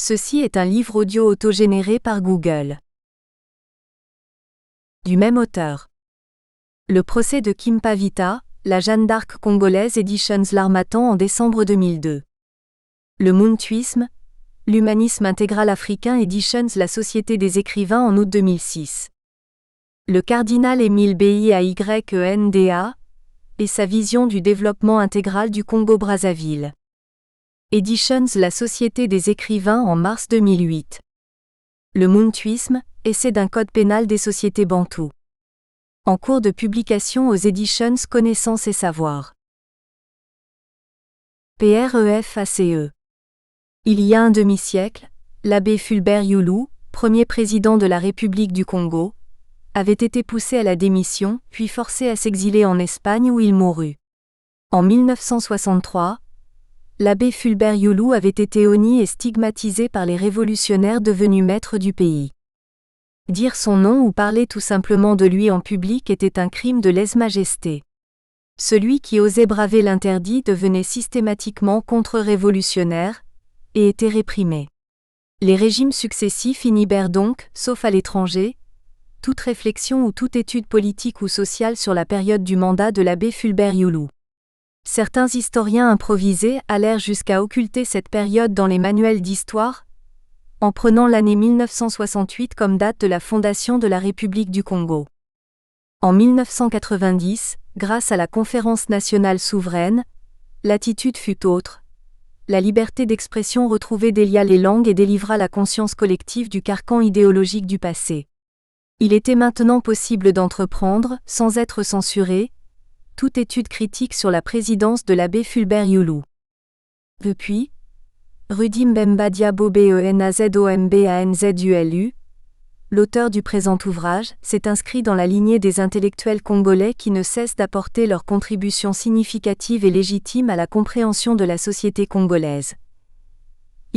Ceci est un livre audio autogénéré par Google. Du même auteur. Le procès de Kim Pavita, la Jeanne d'Arc congolaise Editions L'Harmattan en décembre 2002. Le Mountuisme, l'humanisme intégral africain Editions La Société des écrivains en août 2006. Le cardinal Émile Bayenda et sa vision du développement intégral du Congo-Brazzaville. Editions La Société des écrivains en mars 2008. Le Mountuisme, essai d'un code pénal des sociétés bantoues. En cours de publication aux Editions Connaissance et Savoir. PREFACE. Il y a un demi-siècle, l'abbé Fulbert Youlou, premier président de la République du Congo, avait été poussé à la démission, puis forcé à s'exiler en Espagne où il mourut. En 1963, l'abbé Fulbert Youlou avait été honni et stigmatisé par les révolutionnaires devenus maîtres du pays. Dire son nom ou parler tout simplement de lui en public était un crime de lèse-majesté. Celui qui osait braver l'interdit devenait systématiquement contre-révolutionnaire et était réprimé. Les régimes successifs inhibèrent donc, sauf à l'étranger, toute réflexion ou toute étude politique ou sociale sur la période du mandat de l'abbé Fulbert Youlou. Certains historiens improvisés allèrent jusqu'à occulter cette période dans les manuels d'histoire, en prenant l'année 1968 comme date de la fondation de la République du Congo. En 1990, grâce à la Conférence nationale souveraine, l'attitude fut autre. La liberté d'expression retrouvée délia les langues et délivra la conscience collective du carcan idéologique du passé. Il était maintenant possible d'entreprendre, sans être censuré, toute étude critique sur la présidence de l'abbé Fulbert Youlou. Depuis, Rudi Mbemba Diabo Benazombanzulu, l'auteur du présent ouvrage, s'est inscrit dans la lignée des intellectuels congolais qui ne cessent d'apporter leur contribution significative et légitime à la compréhension de la société congolaise.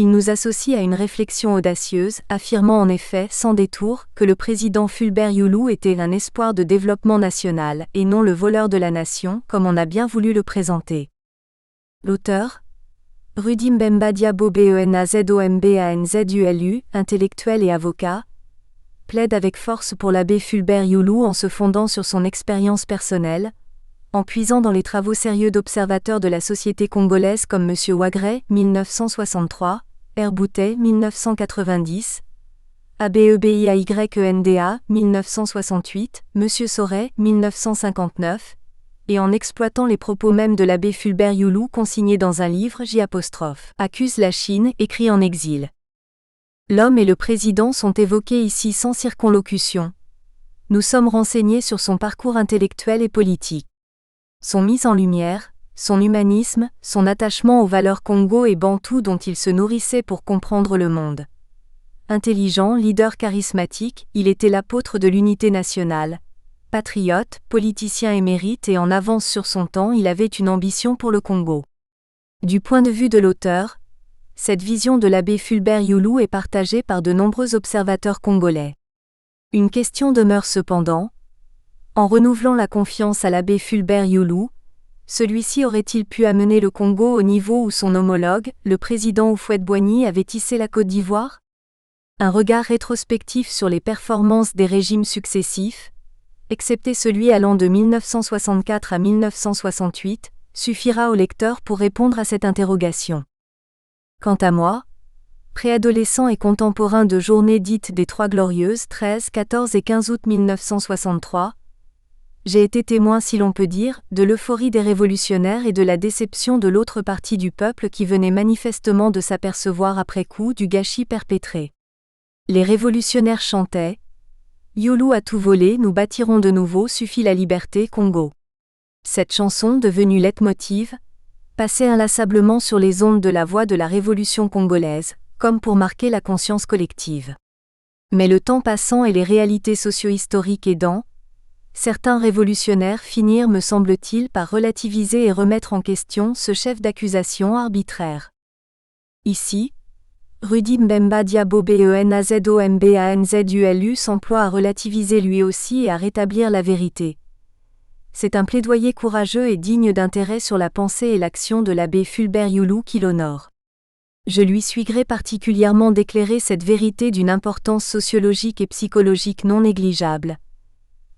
Il nous associe à une réflexion audacieuse, affirmant en effet, sans détour, que le président Fulbert Youlou était un espoir de développement national, et non le voleur de la nation, comme on a bien voulu le présenter. L'auteur, Rudi Mbemba Diabo Benazombanzulu, intellectuel et avocat, plaide avec force pour l'abbé Fulbert Youlou en se fondant sur son expérience personnelle, en puisant dans les travaux sérieux d'observateurs de la société congolaise comme M. Wagray, 1963, Herboutet, 1990, ABEBIAYENDA, 1968, M. Sauret, 1959, et en exploitant les propos mêmes de l'abbé Fulbert Youlou consignés dans un livre J', accuse la Chine, écrit en exil. L'homme et le président sont évoqués ici sans circonlocution. Nous sommes renseignés sur son parcours intellectuel et politique. Son mise en lumière, son humanisme, son attachement aux valeurs congo et bantou dont il se nourrissait pour comprendre le monde. Intelligent, leader charismatique, il était l'apôtre de l'unité nationale. Patriote, politicien émérite et en avance sur son temps, il avait une ambition pour le Congo. Du point de vue de l'auteur, cette vision de l'abbé Fulbert Youlou est partagée par de nombreux observateurs congolais. Une question demeure cependant. En renouvelant la confiance à l'abbé Fulbert Youlou, celui-ci aurait-il pu amener le Congo au niveau où son homologue, le président Houphouët-Boigny, avait tissé la Côte d'Ivoire? Un regard rétrospectif sur les performances des régimes successifs, excepté celui allant de 1964 à 1968, suffira au lecteur pour répondre à cette interrogation. Quant à moi, préadolescent et contemporain de journée dite des Trois Glorieuses 13, 14 et 15 août 1963, j'ai été témoin, si l'on peut dire, de l'euphorie des révolutionnaires et de la déception de l'autre partie du peuple qui venait manifestement de s'apercevoir après coup du gâchis perpétré. Les révolutionnaires chantaient « Youlou a tout volé, nous bâtirons de nouveau, suffit la liberté, Congo ». Cette chanson, devenue leitmotiv, passait inlassablement sur les ondes de la voix de la révolution congolaise, comme pour marquer la conscience collective. Mais le temps passant et les réalités socio-historiques aidant, certains révolutionnaires finirent, me semble-t-il, par relativiser et remettre en question ce chef d'accusation arbitraire. Ici, Rudi Mbemba Diabo Benazombanzulu s'emploie à relativiser lui aussi et à rétablir la vérité. C'est un plaidoyer courageux et digne d'intérêt sur la pensée et l'action de l'abbé Fulbert Youlou qui l'honore. Je lui suis gré particulièrement d'éclairer cette vérité d'une importance sociologique et psychologique non négligeable.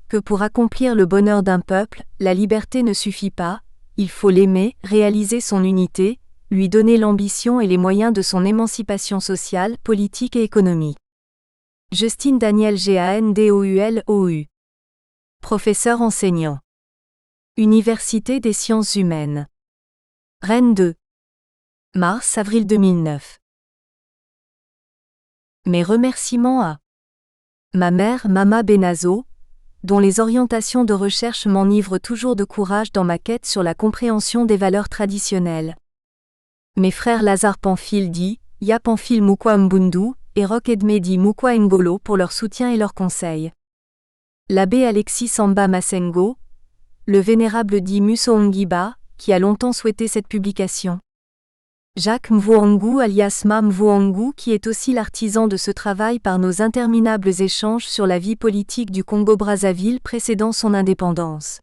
Que pour accomplir le bonheur d'un peuple, la liberté ne suffit pas, il faut l'aimer, réaliser son unité, lui donner l'ambition et les moyens de son émancipation sociale, politique et économique. Justine Daniel Gandoulou. Professeur enseignant. Université des sciences humaines. Rennes 2. Mars-avril 2009. Mes remerciements à ma mère, Mama Benazo, dont les orientations de recherche m'enivrent toujours de courage dans ma quête sur la compréhension des valeurs traditionnelles. Mes frères Lazare Pamphile Di, Ya Pamphile Mukwa Mbundu, et Roch Edmedi Mukwa Ngolo pour leur soutien et leurs conseils. L'abbé Alexis Samba Masengo, le vénérable Di Muso Ongiba, qui a longtemps souhaité cette publication. Jacques Mvuongu alias Ma Mvuongu qui est aussi l'artisan de ce travail par nos interminables échanges sur la vie politique du Congo-Brazzaville précédant son indépendance.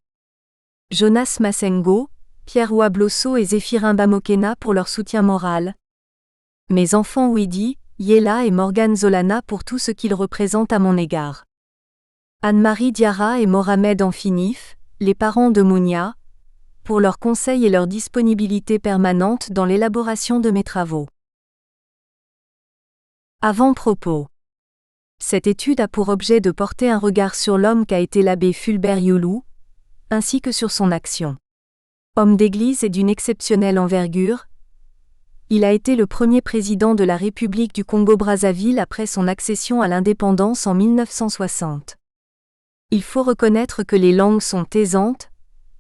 Jonas Masengo, Pierre Ouablosso et Zéphirin Bamokena pour leur soutien moral. Mes enfants Widi, Yela et Morgane Zolana pour tout ce qu'ils représentent à mon égard. Anne-Marie Diarra et Mohamed Anfinif, les parents de Mounia, pour leurs conseils et leur disponibilité permanente dans l'élaboration de mes travaux. Avant-propos. Cette étude a pour objet de porter un regard sur l'homme qu'a été l'abbé Fulbert Youlou, ainsi que sur son action. Homme d'église et d'une exceptionnelle envergure, il a été le premier président de la République du Congo-Brazzaville après son accession à l'indépendance en 1960. Il faut reconnaître que les langues sont aisantes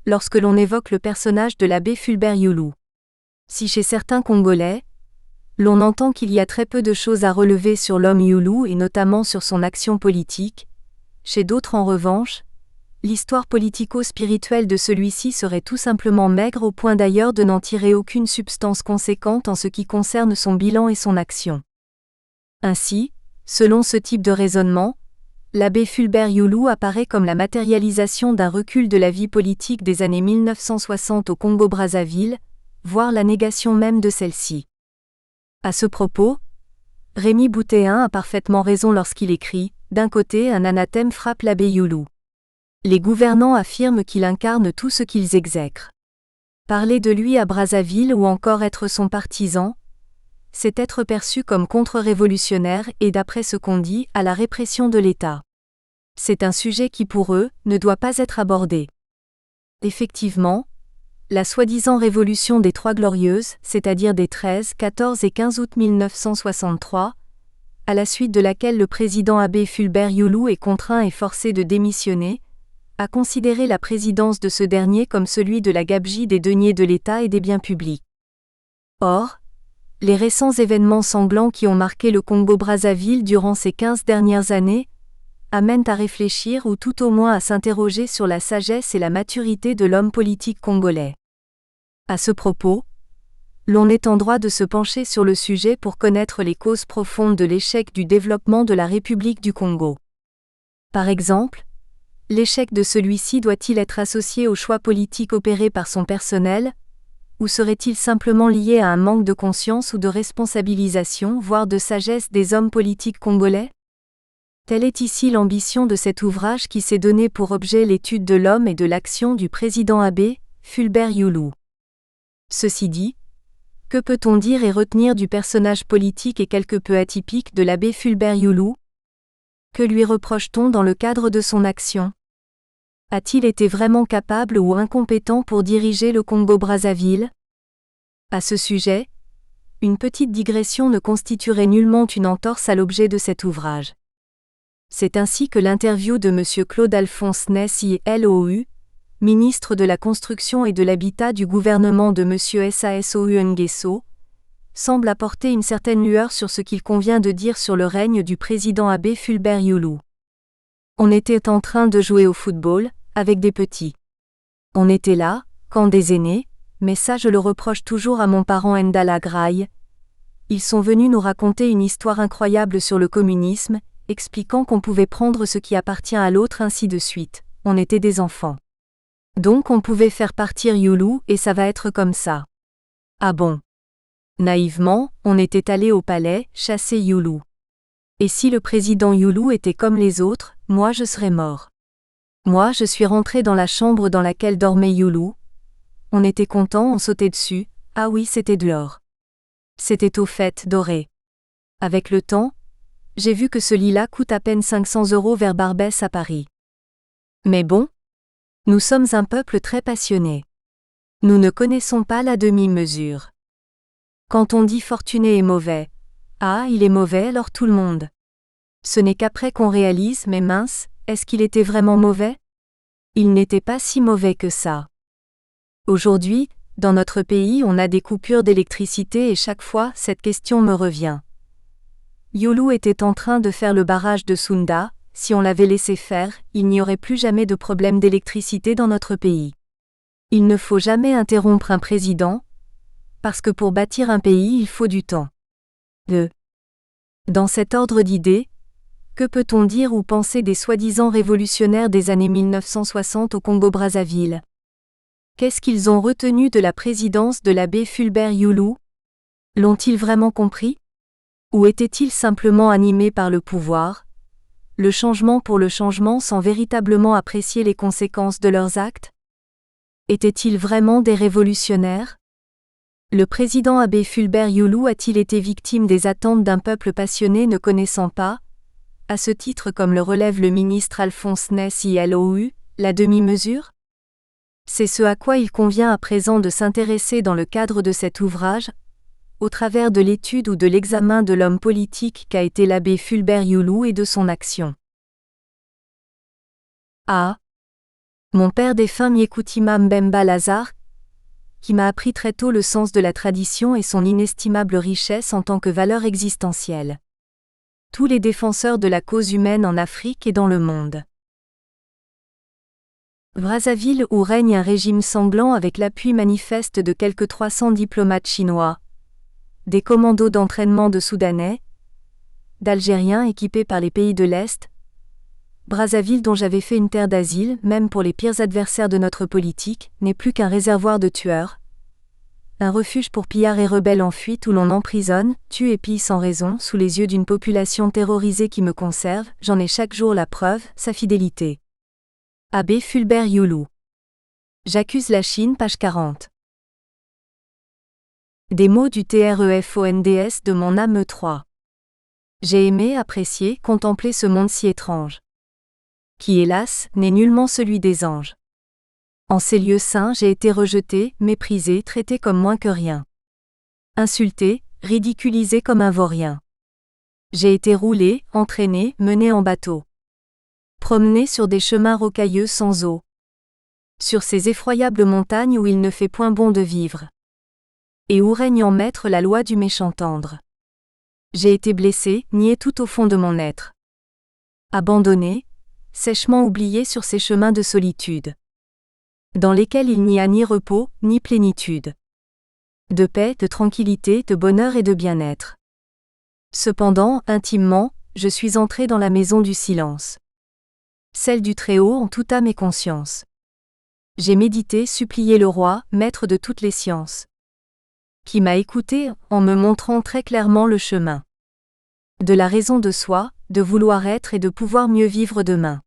lorsque l'on évoque le personnage de l'abbé Fulbert Youlou. Si chez certains Congolais, l'on entend qu'il y a très peu de choses à relever sur l'homme Youlou et notamment sur son action politique, chez d'autres en revanche, l'histoire politico-spirituelle de celui-ci serait tout simplement maigre au point d'ailleurs de n'en tirer aucune substance conséquente en ce qui concerne son bilan et son action. Ainsi, selon ce type de raisonnement, l'abbé Fulbert Youlou apparaît comme la matérialisation d'un recul de la vie politique des années 1960 au Congo-Brazzaville, voire la négation même de celle-ci. À ce propos, Rémi Boutéin a parfaitement raison lorsqu'il écrit « D'un côté, un anathème frappe l'abbé Youlou. Les gouvernants affirment qu'il incarne tout ce qu'ils exècrent. Parler de lui à Brazzaville ou encore être son partisan, c'est être perçu comme contre-révolutionnaire et d'après ce qu'on dit, à la répression de l'État. C'est un sujet qui pour eux, ne doit pas être abordé. Effectivement, la soi-disant révolution des Trois Glorieuses, c'est-à-dire des 13, 14 et 15 août 1963, à la suite de laquelle le président abbé Fulbert Youlou est contraint et forcé de démissionner, a considéré la présidence de ce dernier comme celui de la gabegie des deniers de l'État et des biens publics. Or, les récents événements sanglants qui ont marqué le Congo-Brazzaville durant ces 15 dernières années amènent à réfléchir ou tout au moins à s'interroger sur la sagesse et la maturité de l'homme politique congolais. À ce propos, l'on est en droit de se pencher sur le sujet pour connaître les causes profondes de l'échec du développement de la République du Congo. Par exemple, l'échec de celui-ci doit-il être associé aux choix politiques opérés par son personnel, ou serait-il simplement lié à un manque de conscience ou de responsabilisation, voire de sagesse des hommes politiques congolais ? Telle est ici l'ambition de cet ouvrage qui s'est donné pour objet l'étude de l'homme et de l'action du président abbé Fulbert Youlou. Ceci dit, que peut-on dire et retenir du personnage politique et quelque peu atypique de l'abbé Fulbert Youlou ? Que lui reproche-t-on dans le cadre de son action ? A-t-il été vraiment capable ou incompétent pour diriger le Congo-Brazzaville ? À ce sujet, une petite digression ne constituerait nullement une entorse à l'objet de cet ouvrage. C'est ainsi que l'interview de M. Claude-Alphonse Ness ILOU, ministre de la Construction et de l'Habitat du gouvernement de M. Sassou Nguesso, semble apporter une certaine lueur sur ce qu'il convient de dire sur le règne du président abbé Fulbert Youlou. On était en train de jouer au football, avec des petits. On était là, quand des aînés, mais ça je le reproche toujours à mon parent Ndala Graille. Ils sont venus nous raconter une histoire incroyable sur le communisme, expliquant qu'on pouvait prendre ce qui appartient à l'autre ainsi de suite. On était des enfants. Donc on pouvait faire partir Youlou et ça va être comme ça. Ah bon ? Naïvement, on était allé au palais, chasser Youlou. Et si le président Youlou était comme les autres, moi je serais mort. Moi je suis rentré dans la chambre dans laquelle dormait Youlou. On était content, on sautait dessus, ah oui c'était de l'or. C'était au fait doré. Avec le temps, j'ai vu que ce lit-là coûte à peine 500 € vers Barbès à Paris. Mais bon, nous sommes un peuple très passionné. Nous ne connaissons pas la demi-mesure. Quand on dit fortuné est mauvais, ah il est mauvais alors tout le monde. Ce n'est qu'après qu'on réalise mais mince, est-ce qu'il était vraiment mauvais? Il n'était pas si mauvais que ça. Aujourd'hui, dans notre pays on a des coupures d'électricité et chaque fois cette question me revient. Youlou était en train de faire le barrage de Sounda, si on l'avait laissé faire, il n'y aurait plus jamais de problème d'électricité dans notre pays. Il ne faut jamais interrompre un président, parce que pour bâtir un pays il faut du temps. Dans cet ordre d'idées, que peut-on dire ou penser des soi-disant révolutionnaires des années 1960 au Congo-Brazzaville? Qu'est-ce qu'ils ont retenu de la présidence de l'abbé Fulbert Youlou? L'ont-ils vraiment compris? Ou étaient-ils simplement animés par le pouvoir, le changement pour le changement sans véritablement apprécier les conséquences de leurs actes? Étaient-ils vraiment des révolutionnaires? Le président abbé Fulbert Youlou a-t-il été victime des attentes d'un peuple passionné ne connaissant pas, à ce titre comme le relève le ministre Alphonse Ness ILOU, la demi-mesure? C'est ce à quoi il convient à présent de s'intéresser dans le cadre de cet ouvrage, au travers de l'étude ou de l'examen de l'homme politique qu'a été l'abbé Fulbert Youlou et de son action. A. Mon père défunt Myekutima Mbemba Lazare, qui m'a appris très tôt le sens de la tradition et son inestimable richesse en tant que valeur existentielle. Tous les défenseurs de la cause humaine en Afrique et dans le monde. Brazzaville où règne un régime sanglant avec l'appui manifeste de quelques 300 diplomates chinois, des commandos d'entraînement de Soudanais, d'Algériens équipés par les pays de l'Est, Brazzaville dont j'avais fait une terre d'asile, même pour les pires adversaires de notre politique, n'est plus qu'un réservoir de tueurs, un refuge pour pillards et rebelles en fuite où l'on emprisonne, tue et pille sans raison, sous les yeux d'une population terrorisée qui me conserve, j'en ai chaque jour la preuve, sa fidélité. Abbé Fulbert Youlou. J'accuse la Chine, page 40. Des mots du TREFONDS de mon âme 3. J'ai aimé, apprécié, contempler ce monde si étrange, qui hélas, n'est nullement celui des anges. En ces lieux saints j'ai été rejeté, méprisé, traité comme moins que rien. Insulté, ridiculisé comme un vaurien. J'ai été roulé, entraîné, mené en bateau. Promené sur des chemins rocailleux sans eau. Sur ces effroyables montagnes où il ne fait point bon de vivre. Et où règne en maître la loi du méchant tendre. J'ai été blessé, nié tout au fond de mon être. Abandonné, sèchement oublié sur ces chemins de solitude, dans lesquels il n'y a ni repos, ni plénitude. De paix, de tranquillité, de bonheur et de bien-être. Cependant, intimement, je suis entré dans la maison du silence. Celle du Très-Haut en toute âme et conscience. J'ai médité, supplié le roi, maître de toutes les sciences, qui m'a écouté en me montrant très clairement le chemin de la raison de soi, de vouloir être et de pouvoir mieux vivre demain.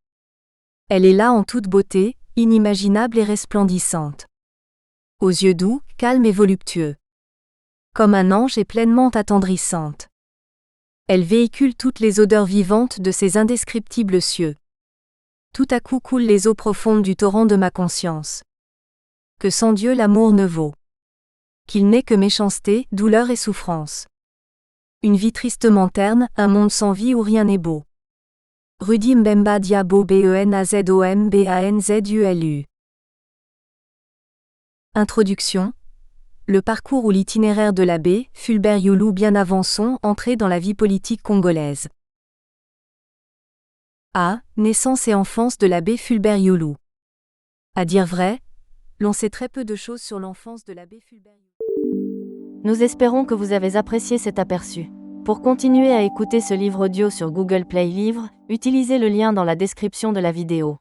Elle est là en toute beauté, inimaginable et resplendissante. Aux yeux doux, calmes et voluptueux. Comme un ange et pleinement attendrissante. Elle véhicule toutes les odeurs vivantes de ces indescriptibles cieux. Tout à coup coulent les eaux profondes du torrent de ma conscience. Que sans Dieu l'amour ne vaut. Qu'il n'est que méchanceté, douleur et souffrance. Une vie tristement terne, un monde sans vie où rien n'est beau. Rudi Mbemba Diabo BENAZOMBANZULU. Introduction. Le parcours ou l'itinéraire de l'abbé Fulbert Youlou bien avant son entrée dans la vie politique congolaise. A. Naissance et enfance de l'abbé Fulbert Youlou. À dire vrai, l'on sait très peu de choses sur l'enfance de l'abbé Fulbert Youlou. Nous espérons que vous avez apprécié cet aperçu. Pour continuer à écouter ce livre audio sur Google Play Livres, utilisez le lien dans la description de la vidéo.